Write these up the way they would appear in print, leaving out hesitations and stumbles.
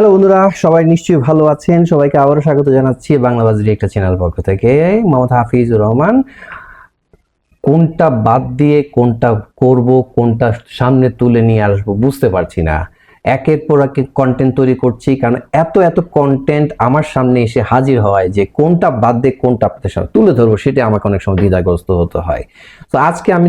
Hello বন্ধুরা, সবাই নিশ্চয়ই ভালো আছেন। সবাইকে আবারও স্বাগত জানাচ্ছি বাংলাবাজারি একটা চ্যানেল পক্ষ থেকে। মোহাম্মদ হাফিজুর রহমান। কোনটা বাদ দিয়ে কোনটা করব, কোনটা সামনে তুলে নিয়ে আসবো বুঝতে পারছি না। একের পর এক কন্টেন্ট তৈরি করছি, কারণ এত এত কন্টেন্ট আমার সামনে এসে হাজির হয় যে কোনটা বাদ দিয়ে কোনটা আপনাদের সামনে তুলে ধরবো সেটা আমাকে অনেক সময় দ্বিধাগ্রস্ত হতে হয়। তো আজকে আমি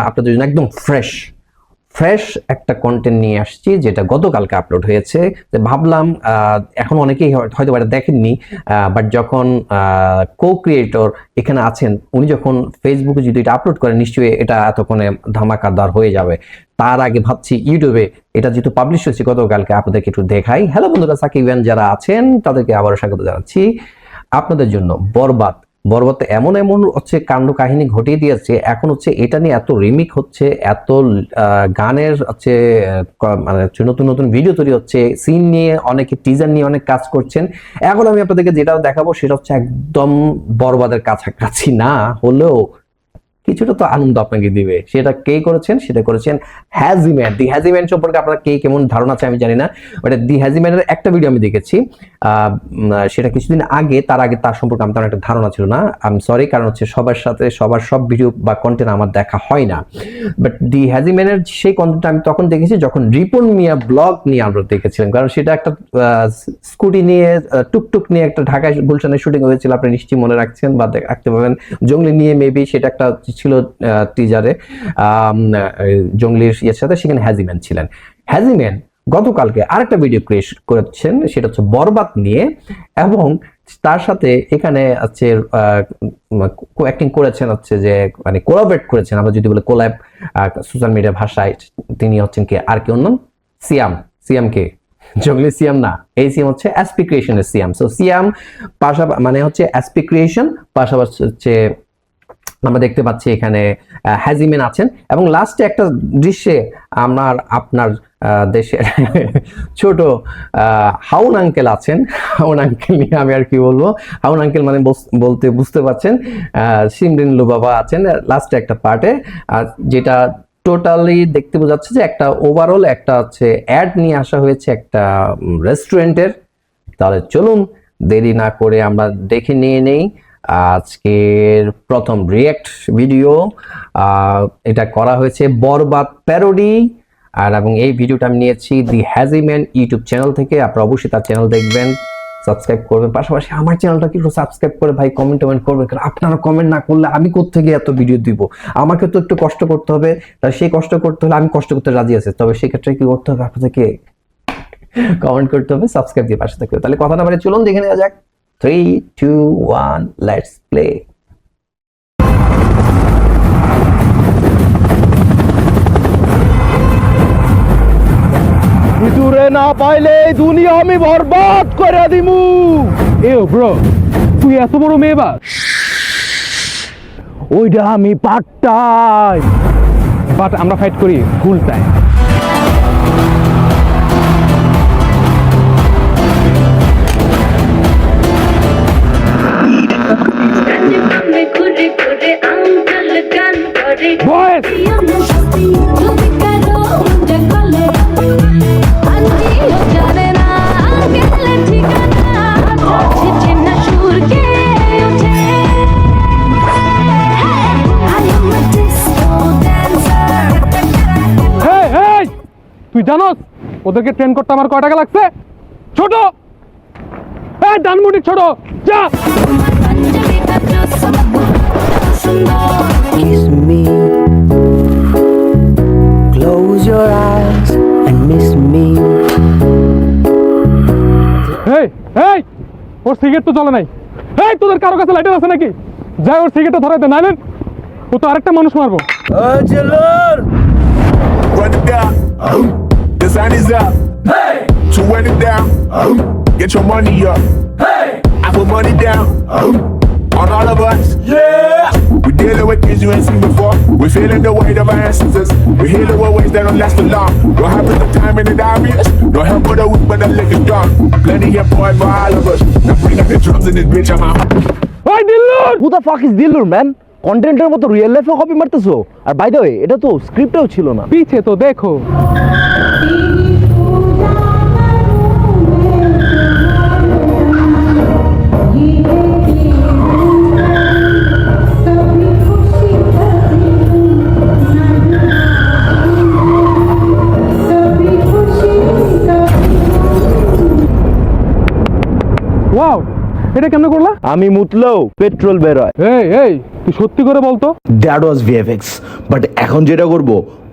আপনাদের জন্য একদম ফ্রেশ একটা কন্টেন্ট নিয়ে আসছি, যেটা গতকালকে আপলোড হয়েছে। ভাবলাম এখন অনেকেই হয়তো এটা দেখেননি, বাট যখন কো ক্রিয়েটর এখানে আছেন, উনি যখন ফেসবুকে যদি এটা আপলোড করেন, নিশ্চয়ই এটা এতক্ষণে ধামাকাদার হয়ে যাবে। তার আগে ভাবছি ইউটিউবে এটা যেহেতু পাবলিশ হয়েছে গতকালকে, আপনাদেরকে একটু দেখাই। হ্যালো বন্ধুরা, সাকিবিয়ান যারা আছেন তাদেরকে আবারও স্বাগত জানাচ্ছি। আপনাদের জন্য বরবাদ এমন হচ্ছে কাণ্ড কাহিনী ঘটিয়ে দিয়েছে। এখন হচ্ছে এটা নিয়ে এত রিমিক হচ্ছে, এত গানের হচ্ছে মানে নতুন নতুন ভিডিও তৈরি হচ্ছে, সিন নিয়ে অনেকে টিজার নিয়ে অনেক কাজ করছেন। এখন আমি আপনাদেরকে যেটা দেখাবো সেটা হচ্ছে একদম বরবাদের কাছাকাছি না হলেও কিছুটা তো আনন্দ আপনাকে দিবে। সেটা কে করেছেন? সেটা করেছেন হ্যাজিম্যান। দি হ্যাজিম্যান সম্পর্কে আপনার কে কেমন ধারণা আছে আমি জানি না, বাট দি হ্যাজিম্যানের একটা ভিডিও আমি দেখেছি, সেটা কিছুদিন আগে। তার সম্পর্কে আমার একটা ধারণা ছিল না। আমি সরি, কারণ হচ্ছে সবার সাথে সবার সব ভিডিও বা কন্টেন্ট আমার দেখা হয় না। বাট দি হ্যাজিম্যানের সেই কন্টেন্টটা আমি তখন দেখেছি যখন রিপন মিয়া ব্লগ নিয়ে আমরা দেখেছিলাম, কারণ সেটা একটা স্কুটি নিয়ে টুকটুক নিয়ে একটা ঢাকায় গুলশানের শুটিং হয়েছিল, আপনি নিশ্চয়ই মনে রাখছেন বা রাখতে পারবেন। জঙ্গলি নিয়ে মেবি সেটা একটা ছিল টিজারে, জঙ্গলির ইয়ের সাথে সেখানে হ্যাজিম্যান ছিলেন। হ্যাজিম্যান গতকালকে আরেকটা ভিডিও ক্রিয়েট করেছেন, সেটা হচ্ছে বরবাদ নিয়ে, এবং তার সাথে এখানে হচ্ছে অ্যাক্টিং করেছেন হচ্ছে যে মানে কোলাবরেট করেছেন, আমরা যদি বলে কোল্যাব সোশ্যাল মিডিয়া ভাষায়। তিনি হচ্ছেন কি আর কি অন্য সিয়াম কে জঙ্গলি সিয়াম না, এই সিয়াম হচ্ছে এসপি ক্রিয়েশনের সিয়াম। সো সিয়াম পাশাপাশি মানে হচ্ছে এসপি ক্রিয়েশন, পাশাপাশি হচ্ছে আমরা দেখতে পাচ্ছি এখানে হ্যাজিম্যান আছেন, এবং লাস্টে একটা দৃশ্যে আপনার দেশের ছোট হাউন আঙ্কেল আছেন। হাউন আঙ্কেল নিয়ে আমি আর কি বলবো, হাউন আঙ্কেল মানে বলতে বুঝতে পারছেন, সিমরিন লুবাবা আছেন লাস্টে একটা পার্টে, যেটা টোটালি দেখতে বোঝাচ্ছে যে একটা ওভারঅল একটা হচ্ছে অ্যাড নিয়ে আসা হয়েছে একটা রেস্টুরেন্টের। তাহলে চলুন দেরি না করে আমরা দেখে নিয়ে নেই আজকের প্রথম রিঅ্যাক্ট ভিডিও। এটা করা হয়েছে বরবাদ প্যারোডি, এবং এই ভিডিওটা আমি নিয়েছি দি হ্যাজিম্যান ইউটিউব চ্যানেল থেকে। আপনারা অবশ্যই তার চ্যানেল দেখবেন, সাবস্ক্রাইব করবেন, পাশাপাশি আমার চ্যানেলটা কি সাবস্ক্রাইব করে ভাই কমেন্ট করবেন, কারণ আপনারা কমেন্ট না করলে আমি কোত্থেকে এত ভিডিও দিব? আমাকে তো একটু কষ্ট করতে হবে, তাই সেই কষ্ট করতে হলে আমি কষ্ট করতে রাজি আছি, তবে সেক্ষেত্রে কি করতে হবে? আপনাদেরকে কমেন্ট করতে হবে, সাবস্ক্রাইব দিয়ে পাশে থাকতে হবে। তাহলে কথা না বলে চলুন দেখে নেওয়া যাক। 3, 2, 1, let's play. ভিতরে না পাইলে দুনিয়া আমি বরবাদ করে দিমু। এও ব্রো, তুই এত বড় মেয়েবা? ওইটা আমি পার্ট টাইম, বাট আমরা ফাইট করি ফুল টাইম। তুই জানোস ওদেরকে ট্রেন করতে আমার কয় টাকা লাগছে? ছোট ডানমুটি ছোট, যা। Kiss me, close your eyes and miss me. এই এই ওর সিগারেট তো চলে নাই। এই তোদের কারো কাছে লাইটার আছে নাকি? যাই ওর সিগারেটটা ধরাইতে, নাইলে ও তো আরেকটা মানুষ মারবো। Run it down. The sun is up. Hey. To run it down. Get your money up. Hey. I put money down. On all of us. Yeah. We're dealing with things you ain't seen before. We're feeling the weight of our ancestors. We're healing with ways that don't last for long. Don't have the time in the obvious. Don't help with the weak, but the liquor strong. Plenty of boy for all of us. Now bring up the drums in this bitch. I'm out. Hey, Dillur! Who the fuck is Dillur, man? কন্টেন্টের মতো real লাইফে copy মারতেছো? আর by the way, এটা তো স্ক্রিপ্টেও ছিল না। পিছে তো দেখো। এটা কেন করলা? আমি মুতলেও পেট্রোল বের হয়। এই তুই সত্যি করে বলতো। দ্যাট ওয়াজ ভিএফএক্স, বাট এখন যেটা করব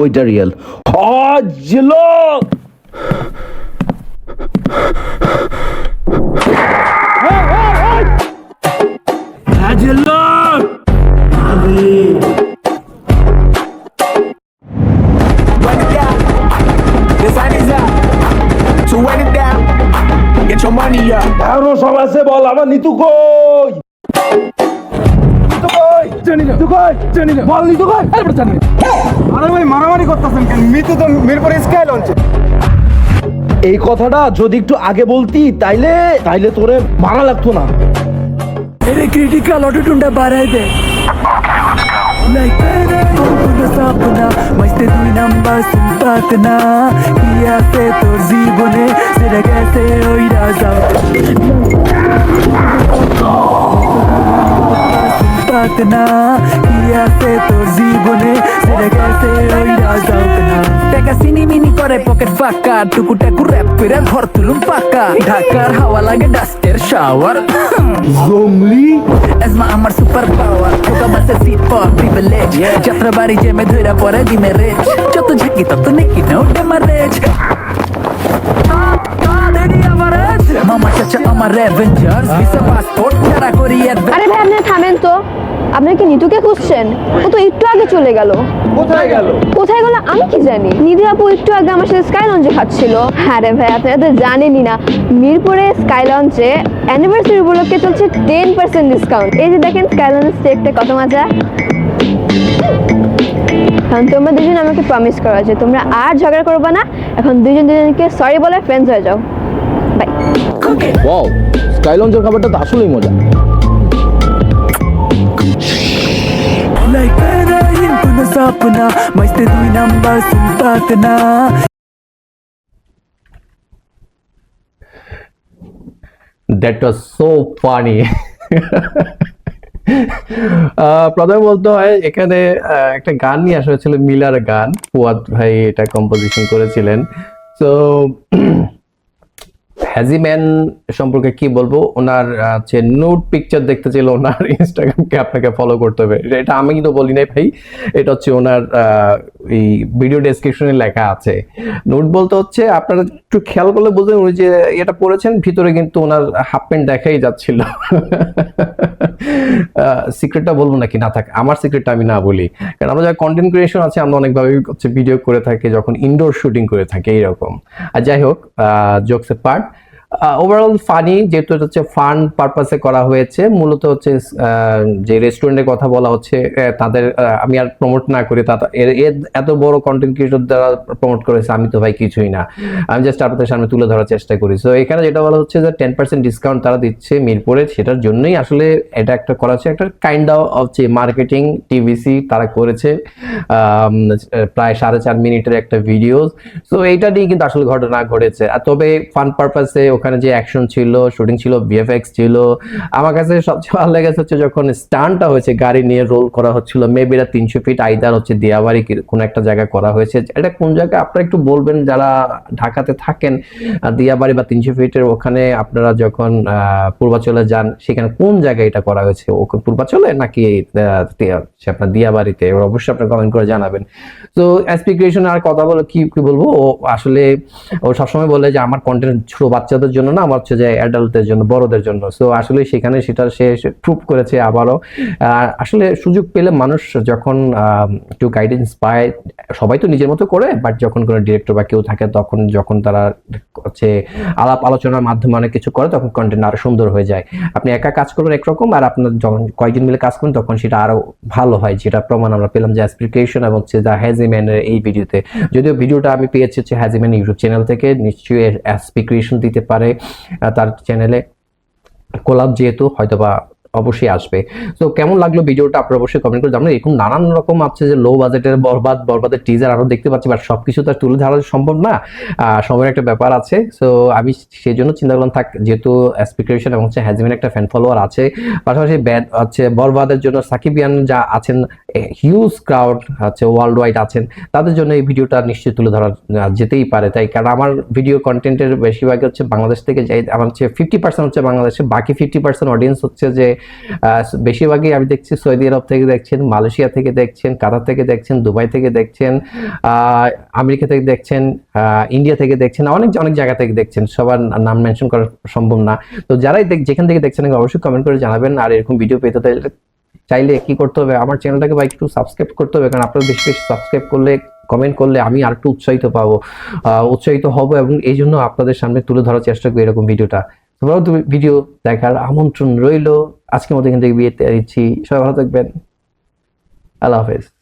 ওইটা real. হজলো Run it down. The sun is up. So run it down. Get your money up. এখনো সব আছে, বল আমার নিতু কই? নিতু কই? জানি না। নিতু কই? জানি না। বল নিতু কই? আরে জানি না। আরে ভাই মারামারি করতেছেন কেন? মিতু তো মিরপুরে স্কাই লঞ্চে। এই কথাটা যদি একটু আগে বলতি তাইলে তোরে মারা লাগতো না। मेरे क्रिटिकल ऑटोट्यूनটা বাড়াই দে লাইক কোনো সপনা মস্তে দুই নাম্বার সুপাত না ইয়াতে তোর জীবনে সেটা গেছে ওই রাজাও সুপাত না ইয়াতে তোর জীবনে সেটা গেছে ওই রাজাও না টাকা সিনি মিনি করে পকেট ফাঁকা টুকুটাকু র্যাপ করে ঘর তুলুম পাকা ঢাকার হাওয়া লাগে ডাস্টের শাওয়ার জঙ্গলি Esma আমার সুপার পাওয়ার খোকা মাসে সিট ফর প্রিভিলেজ যাত্রা বাড়ি জেমে ধইরা পরে দিমে রেজ যত ঝাঁকি তত নেকি নাও ডেমারেজ মামা চাচা আমার রেভেঞ্জার্স ভিসা পাসপোর্ট তারা করি আরে ভাই আপনি থামেন তো, আপনি কি নিতুকে খুঁজছেন? ও তো একটু আগে চলে গেল। কোথায় গেল? কোথায় গেল আমি কি জানি। নিধি আপু একটু আগে আমার সাথে স্কাই লঞ্চে খাচ্ছিল। আরে ভাই আপনারা তো জানেনই না, মিরপুরে স্কাই লঞ্চে অ্যানিভার্সারি উপলক্ষে চলছে 10% ডিসকাউন্ট। এই যে দেখেন স্কাই লঞ্চ দেখতে কত মজা। এখন তোমরা দুজন আমাকে প্রমিস করো যে তোমরা আর ঝগড়া করবে না, এখন দুজন দুজনকে সরি বলে ফ্রেন্ডস হয়ে যাও। বাই। ওয়াও, স্কাই লঞ্চের খাবারটা তো আসলেই মজা। লাইক রাইন কোনো সপনা মস্তে দুই নাম্বার সুপাত না দ্যাট ওয়াজ সো ফানি। প্রথমে বলতে হয় এখানে একটা গান নিয়ে আসা হয়েছিল, মিলার গান। ফুয়াদ ভাই এটা কম্পোজিশন করেছিলেন। তো হ্যাজিম্যান সম্পর্কে কি বলবো, ওনার যে নুড পিকচার দেখতে চাইলে ওনার ইনস্টাগ্রামকে আপনাকে ফলো করতে হবে। এটা আমি কিন্তু বলি নাই ভাই, এটা হচ্ছে ওনার এই ভিডিও ডেসক্রিপশনে লেখা আছে। নুড বলতে হচ্ছে আপনারা একটু খেয়াল করলে বুঝবেন উনি যে এটা পরেছেন ভিতরে কিন্তু ওনার হাফ প্যান্ট দেখাই যাচ্ছিল। সিক্রেটটা বলবো নাকি না থাক, আমার সিক্রেটটা আমি না বলি, কারণ আমরা যারা কন্টেন্ট ক্রিয়েশন আছে আমরা অনেকভাবে হচ্ছে ভিডিও করে থাকি, যখন ইনডোর শুটিং করে থাকি এইরকম। আর যাই হোক, জোকস এ পার্ট, ওভারঅল ফানি, যেহেতু এটা হচ্ছে ফান পারপাসে করা হয়েছে। মূলত হচ্ছে যে রেস্টুরেন্টের কথা বলা হচ্ছে তাদের, আমি আর প্রমোট না করি, এত বড় কন্টেন্ট ক্রিয়েটর দ্বারা প্রমোট করেছে, আমি তো ভাই কিছুই না, আমি জাস্ট আপনাদের সামনে তুলে ধরার চেষ্টা করি। সো এখানে যেটা বলা হচ্ছে যে 10% ডিসকাউন্ট তারা দিচ্ছে মিরপুরে, সেটার জন্যই আসলে এটা একটা করা হচ্ছে, একটা কাইন্ড অফ যে মার্কেটিং টিভিসি তারা করেছে, প্রায় 4.5 মিনিটের একটা ভিডিও। সো এইটা নিয়ে কিন্তু আসলে ঘটনা ঘটেছে। আর তবে ফান পারপাসে ওখানে যে অ্যাকশন ছিল, শুটিং ছিল, ভিএফএক্স ছিল। আমার কাছে সবচেয়ে ভালো লেগেছে হচ্ছে যখন স্টান্টটা হয়েছে, গাড়ি নিয়ে রোল করা হচ্ছিল, মেবি এটা 300 ফিট আইদার হচ্ছে দিয়াবাড়ি কোন একটা জায়গায় করা হয়েছে। এটা কোন জায়গায় আপনারা একটু বলবেন যারা ঢাকাতে থাকেন, দিয়াবাড়ি বা 300 ফিটের ওখানে আপনারা যখন পূর্বাচলে যান, সেখানে কোন জায়গায় এটা করা হয়েছে, ওখানে পূর্বাচলে নাকি আপনার দিয়াবাড়িতে? অবশ্যই আপনারা কমেন্ট করে জানাবেন। তো এসপি ক্রিয়েশন আর কথা বলে কি বলবো, ও আসলে ও সবসময় বলে যে আমার কন্টেন্ট ছোট বাচ্চাদের জন্য না, আমার হচ্ছে যে অ্যাডাল্টদের জন্য, বড়দের জন্য। সো আসলে সেখানে সেটা সে প্রুভ করেছে আবারও। আসলে সুযোগ পেলে মানুষ যখন একটু গাইডেন্স পায়, সবাই তো নিজের মতো করে, বাট যখন কোনো ডিরেক্টর বা কেউ থাকে তখন যখন তারা হচ্ছে আলাপ আলোচনার মাধ্যমে অনেক কিছু করে, তখন কন্টেন্ট আরো সুন্দর হয়ে যায়। আপনি একা কাজ করবেন একরকম, আর আপনার যখন কয়েকজন মিলে কাজ করেন তখন সেটা আরো ভালো হয়, যেটা প্রমাণ আমরা পেলাম যে এসপি ক্রিয়েশন এবং হচ্ছে দ্য হ্যাজিম্যানের এই ভিডিওতে। যদিও ভিডিওটা আমি পেয়েছি হচ্ছে হ্যাজিম্যান ইউটিউব চ্যানেল থেকে, নিশ্চয়ই এসপি ক্রিয়েশন দিতে পারে তার চ্যানেলে কোলাব, যেহেতু হয়তোবা অবশ্যই আসবে। তো কেমন লাগলো ভিডিওটা আপনারা অবশ্যই কমেন্ট করে জানাবেন। এরকম নানান রকম আছে যে লো বাজেটের বরবাদের টিজার আরো দেখতে পাচ্ছি, বাট সবকিছু তো আর তুলে ধরা সম্ভব না, সময়ের একটা ব্যাপার আছে। সো আমি সেই জন্য চিন্তা করলাম থাক, যেহেতু এক্সপেকটেশন এবং হচ্ছে হ্যাজমিন একটা ফ্যান ফলোয়ার আছে, পাশাপাশি ব্যাড হচ্ছে বরবাদের জন্য সাকিবিয়ান যা আছেন হিউজ ক্রাউড হচ্ছে ওয়ার্ল্ড ওয়াইড আছেন, তাদের জন্য এই ভিডিওটা নিশ্চয়ই তুলে ধরা যেতেই পারে। তাই কারণ আমার ভিডিও কন্টেন্টের বেশিরভাগ হচ্ছে বাংলাদেশ থেকে যাই, আমার হচ্ছে 50% হচ্ছে বাংলাদেশে, বাকি 50% অডিয়েন্স হচ্ছে যে বেশিরভাগই আমি দেখছি সৌদি আরব থেকে দেখছেন, মালয়েশিয়া থেকে দেখছেন, কাতার থেকে দেখছেন, দুবাই থেকে দেখছেন, আমেরিকা থেকে দেখছেন, ইন্ডিয়া থেকে দেখছেন, অনেক অনেক জায়গা থেকে দেখছেন, সবার নাম মেনশন করা সম্ভব না। তো যারাই যেখান থেকে দেখছেন অবশ্যই কমেন্ট করে জানাবেন। আর এরকম ভিডিও পেতে চাইলে কি করতে হবে, আমার চ্যানেলটাকে ভাই একটু সাবস্ক্রাইব করতে হবে, কারণ আপনারা বেশি বেশি সাবস্ক্রাইব করলে, কমেন্ট করলে আমি আর একটু উৎসাহিত হব এবং এই জন্য আপনাদের সামনে তুলে ধরার চেষ্টা করি এরকম ভিডিওটা। তোমরাও ভিডিও দেখার আমন্ত্রণ রইল। আজকের মতো এখান থেকে বিয়ে দিচ্ছি, সবাই ভালো থাকবেন, আল্লাহ হাফেজ।